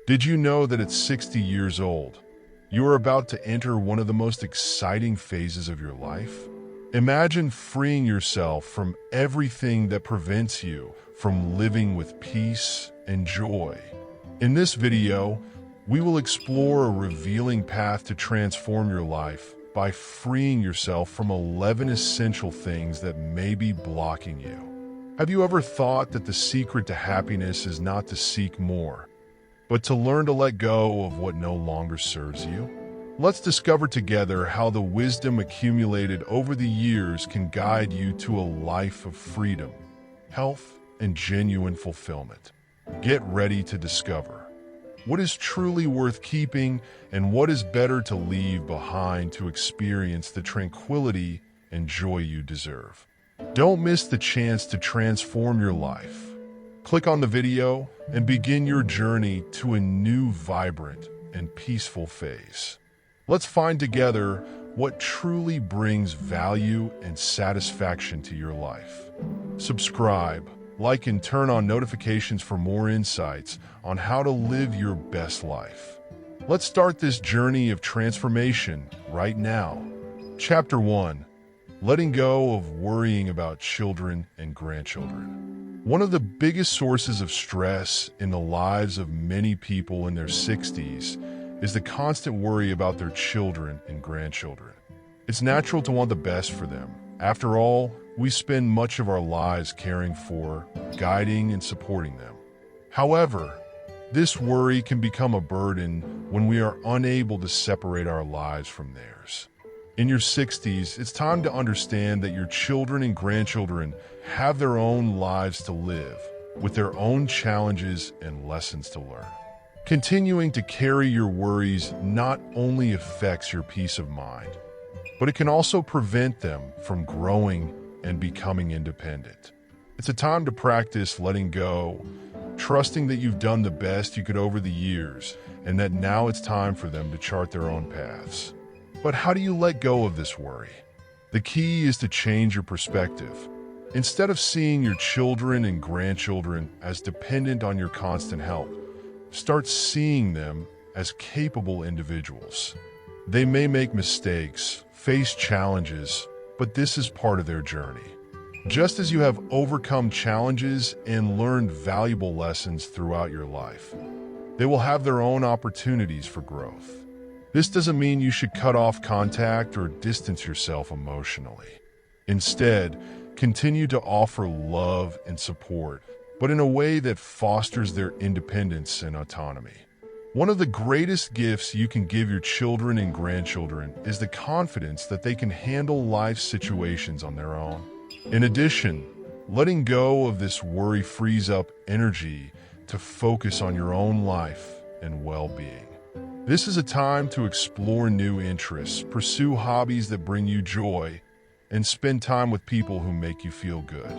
Did you know that at 60 years old, you are about to enter one of the most exciting phases of your life? Imagine freeing yourself from everything that prevents you from living with peace and joy. In this video, we will explore a revealing path to transform your life by freeing yourself from 11 essential things that may be blocking you. Have you ever thought that the secret to happiness is not to seek more, but to learn to let go of what no longer serves you? Let's discover together how the wisdom accumulated over the years can guide you to a life of freedom, health, and genuine fulfillment. Get ready to discover what is truly worth keeping and what is better to leave behind to experience the tranquility and joy you deserve. Don't miss the chance to transform your life. Click on the video and begin your journey to a new, vibrant, and peaceful phase. Let's find together what truly brings value and satisfaction to your life. Subscribe, like, and turn on notifications for more insights on how to live your best life. Let's start this journey of transformation right now. Chapter 1. Letting go of worrying about children and grandchildren. One of the biggest sources of stress in the lives of many people in their 60s is the constant worry about their children and grandchildren. It's natural to want the best for them. After all, we spend much of our lives caring for, guiding, and supporting them. However, this worry can become a burden when we are unable to separate our lives from theirs. In your 60s, it's time to understand that your children and grandchildren have their own lives to live, with their own challenges and lessons to learn. Continuing to carry your worries not only affects your peace of mind, but it can also prevent them from growing and becoming independent. It's a time to practice letting go, trusting that you've done the best you could over the years, and that now it's time for them to chart their own paths. But how do you let go of this worry? The key is to change your perspective. Instead of seeing your children and grandchildren as dependent on your constant help, start seeing them as capable individuals. They may make mistakes, face challenges, but this is part of their journey. Just as you have overcome challenges and learned valuable lessons throughout your life, they will have their own opportunities for growth. This doesn't mean you should cut off contact or distance yourself emotionally. Instead, continue to offer love and support, but in a way that fosters their independence and autonomy. One of the greatest gifts you can give your children and grandchildren is the confidence that they can handle life situations on their own. In addition, letting go of this worry frees up energy to focus on your own life and well-being. This is a time to explore new interests, pursue hobbies that bring you joy, and spend time with people who make you feel good.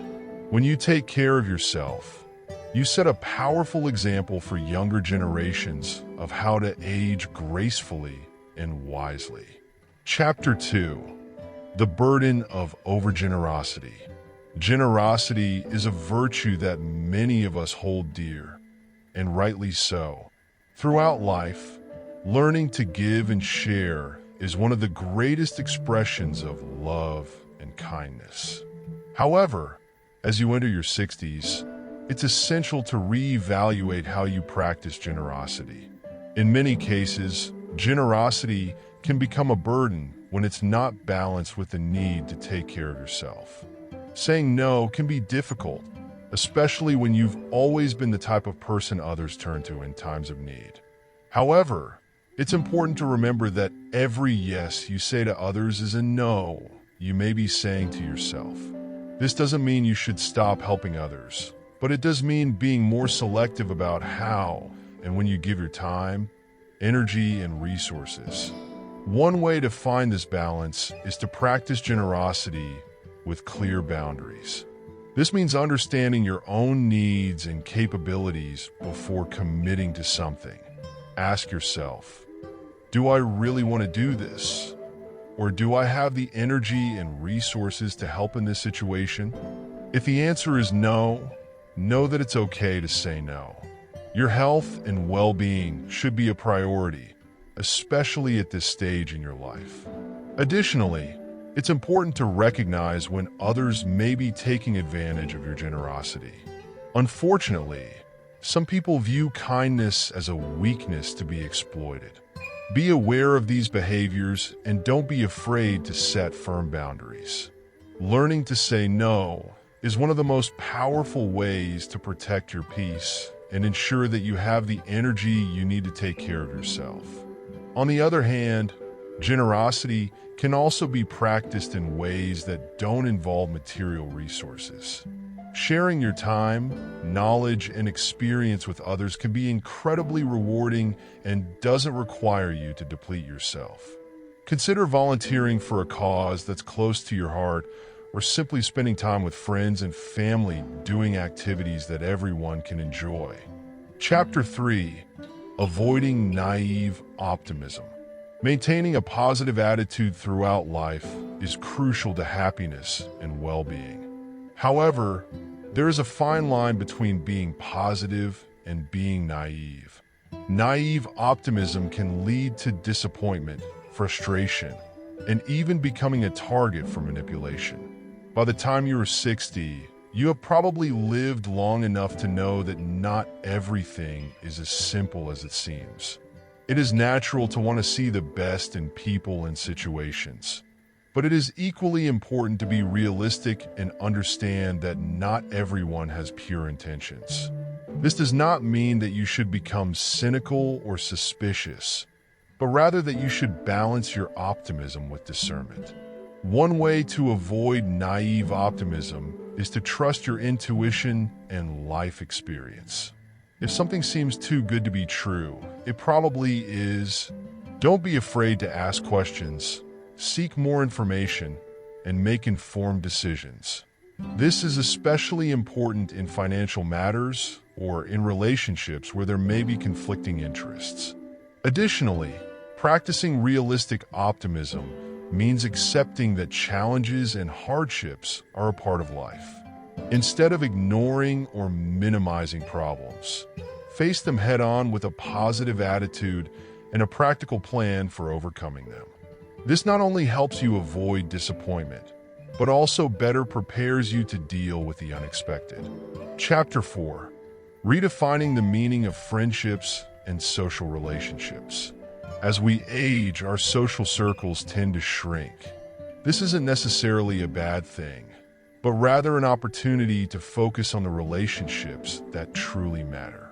When you take care of yourself, you set a powerful example for younger generations of how to age gracefully and wisely. Chapter 2. The burden of overgenerosity. Generosity is a virtue that many of us hold dear, and rightly so. Throughout life, learning to give and share is one of the greatest expressions of love and kindness. However, as you enter your 60s, it's essential to reevaluate how you practice generosity. In many cases, generosity can become a burden when it's not balanced with the need to take care of yourself. Saying no can be difficult, especially when you've always been the type of person others turn to in times of need. However, it's important to remember that every yes you say to others is a no you may be saying to yourself. This doesn't mean you should stop helping others, but it does mean being more selective about how and when you give your time, energy, and resources. One way to find this balance is to practice generosity with clear boundaries. This means understanding your own needs and capabilities before committing to something. Ask yourself, do I really want to do this? Or do I have the energy and resources to help in this situation? If the answer is no, know that it's okay to say no. Your health and well-being should be a priority, especially at this stage in your life. Additionally, it's important to recognize when others may be taking advantage of your generosity. Unfortunately, some people view kindness as a weakness to be exploited. Be aware of these behaviors and don't be afraid to set firm boundaries. Learning to say no is one of the most powerful ways to protect your peace and ensure that you have the energy you need to take care of yourself. On the other hand, generosity can also be practiced in ways that don't involve material resources. Sharing your time, knowledge, and experience with others can be incredibly rewarding and doesn't require you to deplete yourself. Consider volunteering for a cause that's close to your heart, or simply spending time with friends and family doing activities that everyone can enjoy. Chapter 3: Avoiding Naive Optimism. Maintaining a positive attitude throughout life is crucial to happiness and well-being. However, there is a fine line between being positive and being naive. Naive optimism can lead to disappointment, frustration, and even becoming a target for manipulation. By the time you are 60, you have probably lived long enough to know that not everything is as simple as it seems. It is natural to want to see the best in people and situations, but it is equally important to be realistic and understand that not everyone has pure intentions. This does not mean that you should become cynical or suspicious, but rather that you should balance your optimism with discernment. One way to avoid naive optimism is to trust your intuition and life experience. If something seems too good to be true, it probably is. Don't be afraid to ask questions, seek more information, and make informed decisions. This is especially important in financial matters or in relationships where there may be conflicting interests. Additionally, practicing realistic optimism means accepting that challenges and hardships are a part of life. Instead of ignoring or minimizing problems, face them head-on with a positive attitude and a practical plan for overcoming them. This not only helps you avoid disappointment, but also better prepares you to deal with the unexpected. Chapter 4: Redefining the meaning of friendships and social relationships. As we age, our social circles tend to shrink. This isn't necessarily a bad thing, but rather an opportunity to focus on the relationships that truly matter.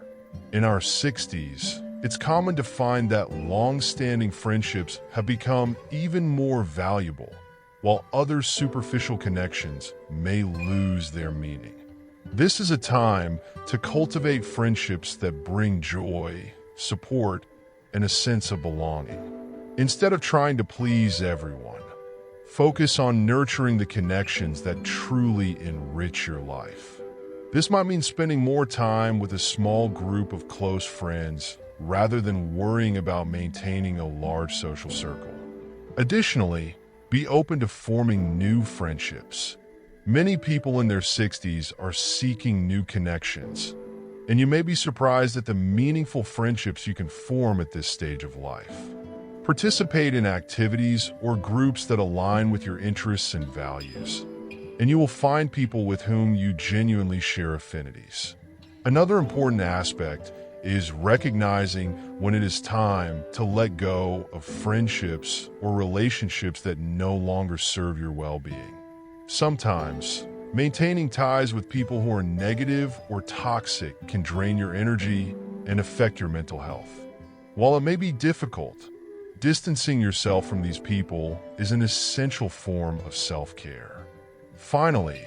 In our 60s, it's common to find that long-standing friendships have become even more valuable, while other superficial connections may lose their meaning. This is a time to cultivate friendships that bring joy, support, and a sense of belonging. Instead of trying to please everyone, focus on nurturing the connections that truly enrich your life. This might mean spending more time with a small group of close friends rather than worrying about maintaining a large social circle. Additionally, be open to forming new friendships. Many people in their 60s are seeking new connections, and you may be surprised at the meaningful friendships you can form at this stage of life. Participate in activities or groups that align with your interests and values, and you will find people with whom you genuinely share affinities. Another important aspect is recognizing when it is time to let go of friendships or relationships that no longer serve your well-being. Sometimes, maintaining ties with people who are negative or toxic can drain your energy and affect your mental health. While it may be difficult, distancing yourself from these people is an essential form of self-care. Finally,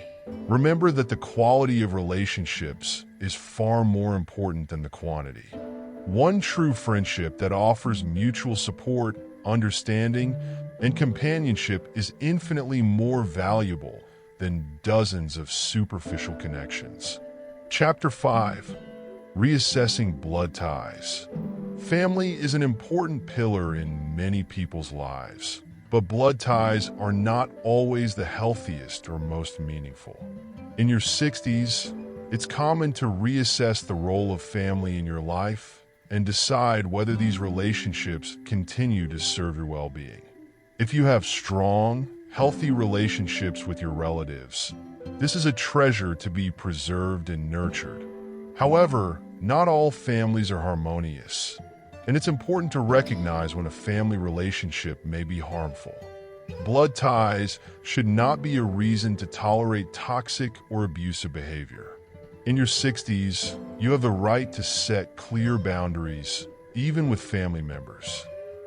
remember that the quality of relationships is far more important than the quantity. One true friendship that offers mutual support, understanding, and companionship is infinitely more valuable than dozens of superficial connections. Chapter 5: Reassessing Blood Ties. Family is an important pillar in many people's lives, but blood ties are not always the healthiest or most meaningful. In your 60s, It's common to reassess the role of family in your life and decide whether these relationships continue to serve your well-being. If you have strong, healthy relationships with your relatives, this is a treasure to be preserved and nurtured. However, not all families are harmonious, and it's important to recognize when a family relationship may be harmful. Blood ties should not be a reason to tolerate toxic or abusive behavior. In your 60s, you have the right to set clear boundaries, even with family members.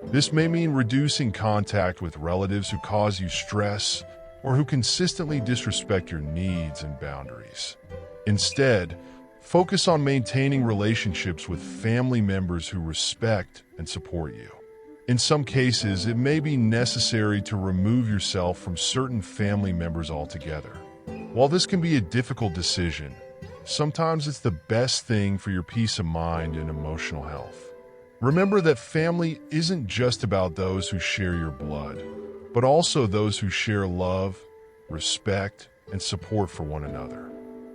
This may mean reducing contact with relatives who cause you stress or who consistently disrespect your needs and boundaries. Instead, focus on maintaining relationships with family members who respect and support you. In some cases, it may be necessary to remove yourself from certain family members altogether. While this can be a difficult decision, sometimes it's the best thing for your peace of mind and emotional health. Remember that family isn't just about those who share your blood, but also those who share love, respect, and support for one another.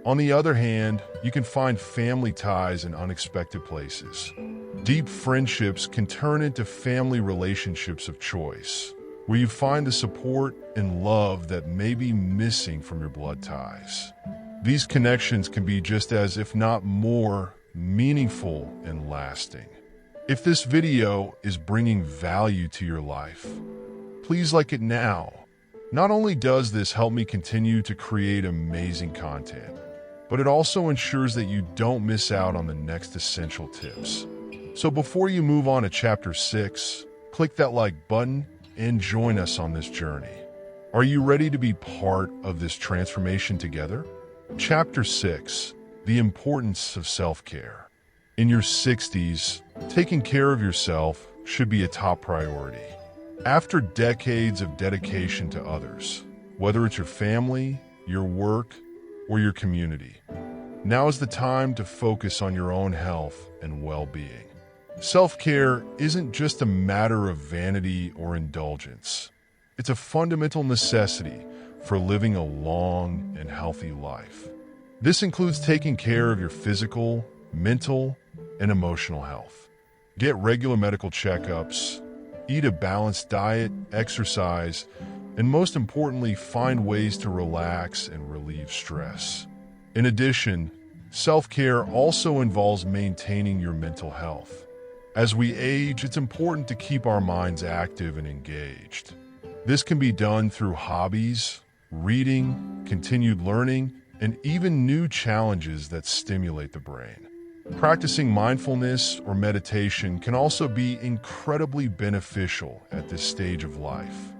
On the other hand, you can find family ties in unexpected places. Deep friendships can turn into family relationships of choice, where you find the support and love that may be missing from your blood ties. These connections can be just as, if not more, meaningful and lasting. If this video is bringing value to your life, please like it now. Not only does this help me continue to create amazing content, but it also ensures that you don't miss out on the next essential tips. So before you move on to Chapter 6, click that like button and join us on this journey. Are you ready to be part of this transformation together? Chapter 6, The Importance of Self-Care. In your 60s, taking care of yourself should be a top priority. After decades of dedication to others, whether it's your family, your work, or your community, now is the time to focus on your own health and well-being. Self-care isn't just a matter of vanity or indulgence. It's a fundamental necessity for living a long and healthy life. This includes taking care of your physical, mental, and emotional health. Get regular medical checkups, eat a balanced diet, exercise, and most importantly, find ways to relax and relieve stress. In addition, self-care also involves maintaining your mental health. As we age, it's important to keep our minds active and engaged. This can be done through hobbies, reading, continued learning, and even new challenges that stimulate the brain. Practicing mindfulness or meditation can also be incredibly beneficial at this stage of life.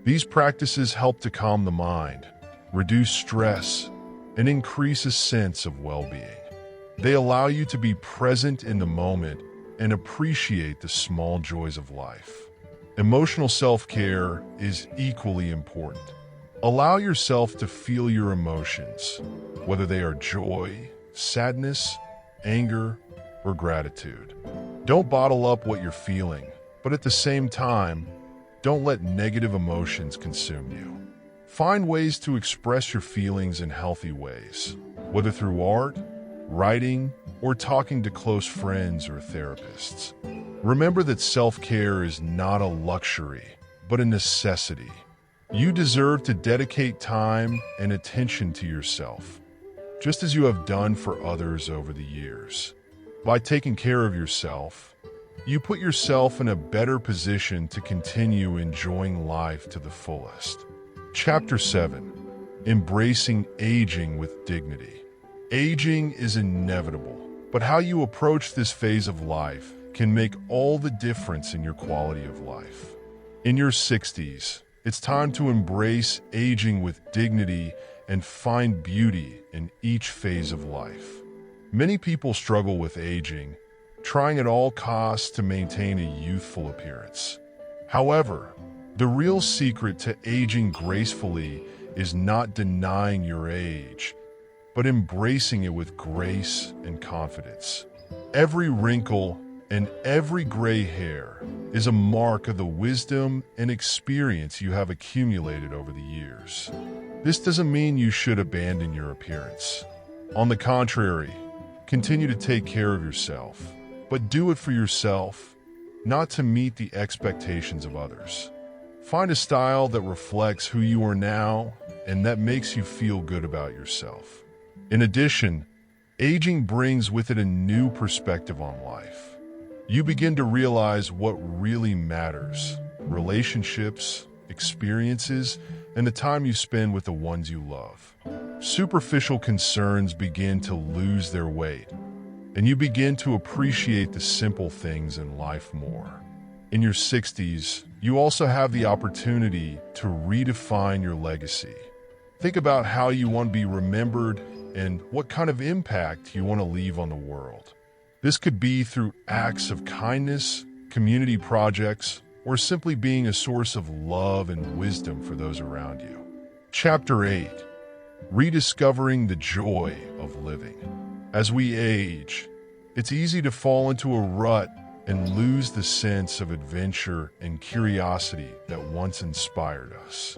These practices help to calm the mind, reduce stress, and increase a sense of well-being. They allow you to be present in the moment and appreciate the small joys of life. Emotional self-care is equally important. Allow yourself to feel your emotions, whether they are joy, sadness, anger, or gratitude. Don't bottle up what you're feeling, but at the same time, don't let negative emotions consume you. Find ways to express your feelings in healthy ways, whether through art, writing, or talking to close friends or therapists. Remember that self-care is not a luxury, but a necessity. You deserve to dedicate time and attention to yourself, just as you have done for others over the years. By taking care of yourself, you put yourself in a better position to continue enjoying life to the fullest. Chapter 7, Embracing Aging with Dignity. Aging is inevitable, but how you approach this phase of life can make all the difference in your quality of life. In your 60s, it's time to embrace aging with dignity and find beauty in each phase of life. Many people struggle with aging, trying at all costs to maintain a youthful appearance. However, the real secret to aging gracefully is not denying your age, but embracing it with grace and confidence. Every wrinkle and every gray hair is a mark of the wisdom and experience you have accumulated over the years. This doesn't mean you should abandon your appearance. On the contrary, continue to take care of yourself, but do it for yourself, not to meet the expectations of others. Find a style that reflects who you are now and that makes you feel good about yourself. In addition, aging brings with it a new perspective on life. You begin to realize what really matters: relationships, experiences, and the time you spend with the ones you love. Superficial concerns begin to lose their weight, and you begin to appreciate the simple things in life more. In your 60s, you also have the opportunity to redefine your legacy. Think about how you want to be remembered and what kind of impact you want to leave on the world. This could be through acts of kindness, community projects, or simply being a source of love and wisdom for those around you. Chapter 8: Rediscovering the Joy of Living. As we age, it's easy to fall into a rut and lose the sense of adventure and curiosity that once inspired us.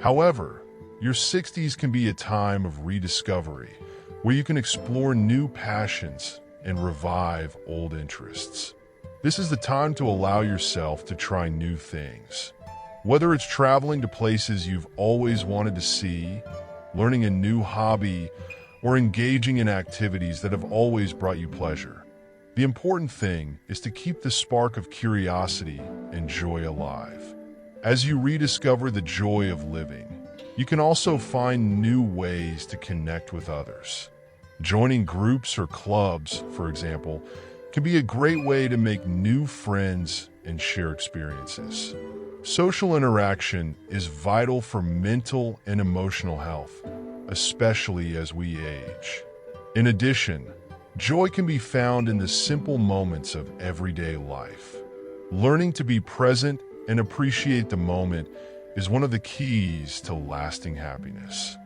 However, your 60s can be a time of rediscovery, where you can explore new passions and revive old interests. This is the time to allow yourself to try new things. Whether it's traveling to places you've always wanted to see, learning a new hobby, or engaging in activities that have always brought you pleasure. The important thing is to keep the spark of curiosity and joy alive. As you rediscover the joy of living, you can also find new ways to connect with others. Joining groups or clubs, for example, can be a great way to make new friends and share experiences. Social interaction is vital for mental and emotional health, especially as we age. In addition, joy can be found in the simple moments of everyday life. Learning to be present and appreciate the moment is one of the keys to lasting happiness.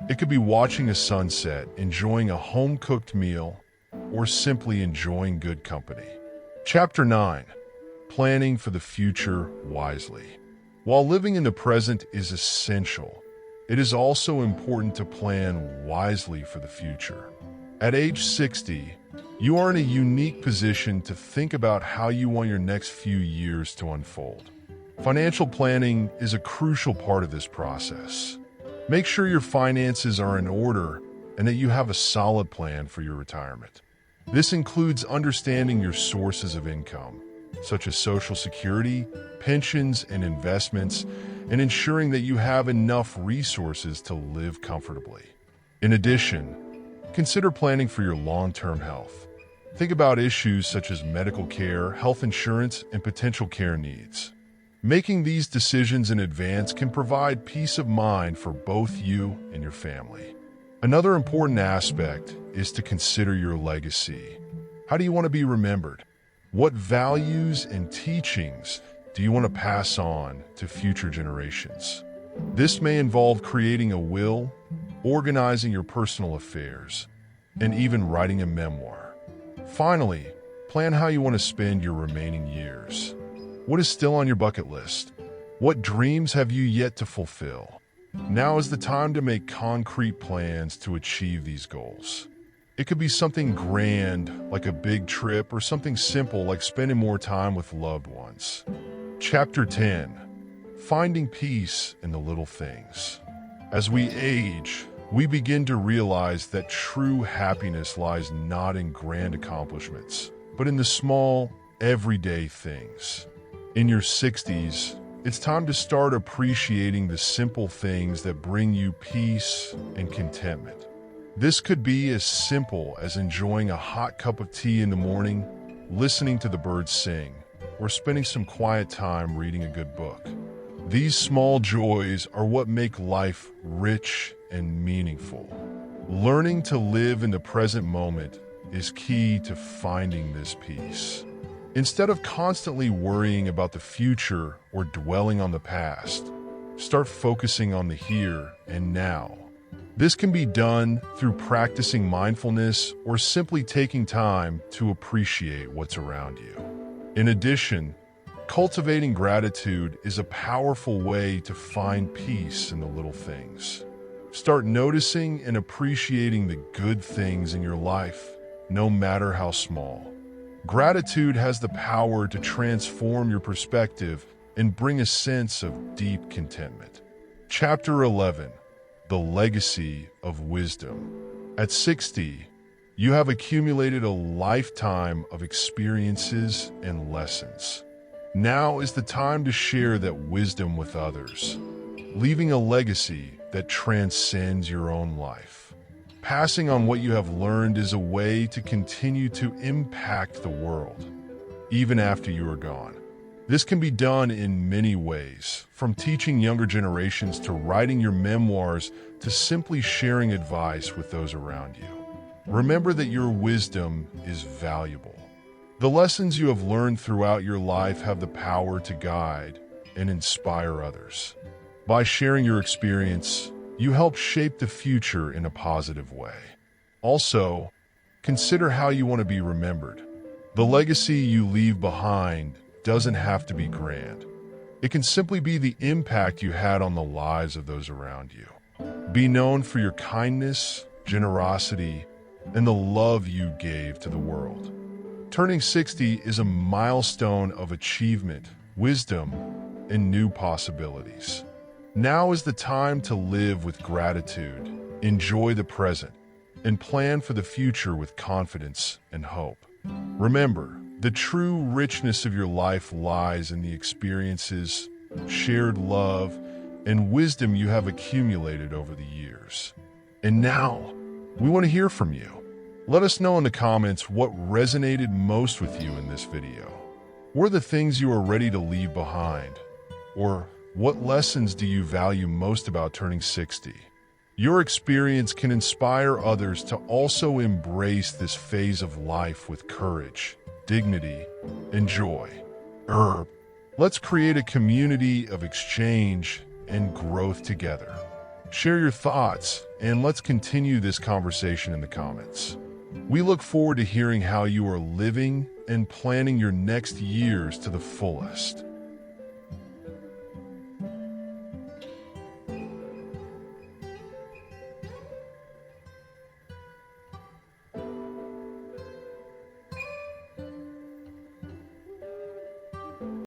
It could be watching a sunset, enjoying a home-cooked meal, or simply enjoying good company. Chapter 9: Planning for the Future Wisely. While living in the present is essential, it is also important to plan wisely for the future. At age 60, you are in a unique position to think about how you want your next few years to unfold. Financial planning is a crucial part of this process. Make sure your finances are in order and that you have a solid plan for your retirement. This includes understanding your sources of income, such as Social Security, pensions, and investments, and ensuring that you have enough resources to live comfortably. In addition, consider planning for your long-term health. Think about issues such as medical care, health insurance, and potential care needs. Making these decisions in advance can provide peace of mind for both you and your family. Another important aspect is to consider your legacy. How do you want to be remembered? What values and teachings do you want to pass on to future generations? This may involve creating a will, organizing your personal affairs, and even writing a memoir. Finally, plan how you want to spend your remaining years. What is still on your bucket list? What dreams have you yet to fulfill? Now is the time to make concrete plans to achieve these goals. It could be something grand, like a big trip, or something simple, like spending more time with loved ones. Chapter 10: Finding Peace in the Little Things. As we age, we begin to realize that true happiness lies not in grand accomplishments, but in the small, everyday things. In your 60s, it's time to start appreciating the simple things that bring you peace and contentment. This could be as simple as enjoying a hot cup of tea in the morning, listening to the birds sing, or spending some quiet time reading a good book. These small joys are what make life rich and meaningful. Learning to live in the present moment is key to finding this peace. Instead of constantly worrying about the future or dwelling on the past, start focusing on the here and now. This can be done through practicing mindfulness or simply taking time to appreciate what's around you. In addition, cultivating gratitude is a powerful way to find peace in the little things. Start noticing and appreciating the good things in your life, no matter how small. Gratitude has the power to transform your perspective and bring a sense of deep contentment. Chapter 11. The Legacy of Wisdom. At 60, you have accumulated a lifetime of experiences and lessons. Now is the time to share that wisdom with others, leaving a legacy that transcends your own life. Passing on what you have learned is a way to continue to impact the world, even after you are gone. This can be done in many ways, from teaching younger generations to writing your memoirs to simply sharing advice with those around you. Remember that your wisdom is valuable. The lessons you have learned throughout your life have the power to guide and inspire others. By sharing your experience, you help shape the future in a positive way. Also, consider how you want to be remembered. The legacy you leave behind doesn't have to be grand. It can simply be the impact you had on the lives of those around you. Be known for your kindness, generosity, and the love you gave to the world. Turning 60 is a milestone of achievement, wisdom, and new possibilities. Now is the time to live with gratitude, enjoy the present, and plan for the future with confidence and hope. Remember, the true richness of your life lies in the experiences, shared love, and wisdom you have accumulated over the years. And now, we want to hear from you. Let us know in the comments what resonated most with you in this video. What are the things you are ready to leave behind? Or what lessons do you value most about turning 60? Your experience can inspire others to also embrace this phase of life with courage, dignity, and joy. Let's create a community of exchange and growth together. Share your thoughts, and let's continue this conversation in the comments. We look forward to hearing how you are living and planning your next years to the fullest.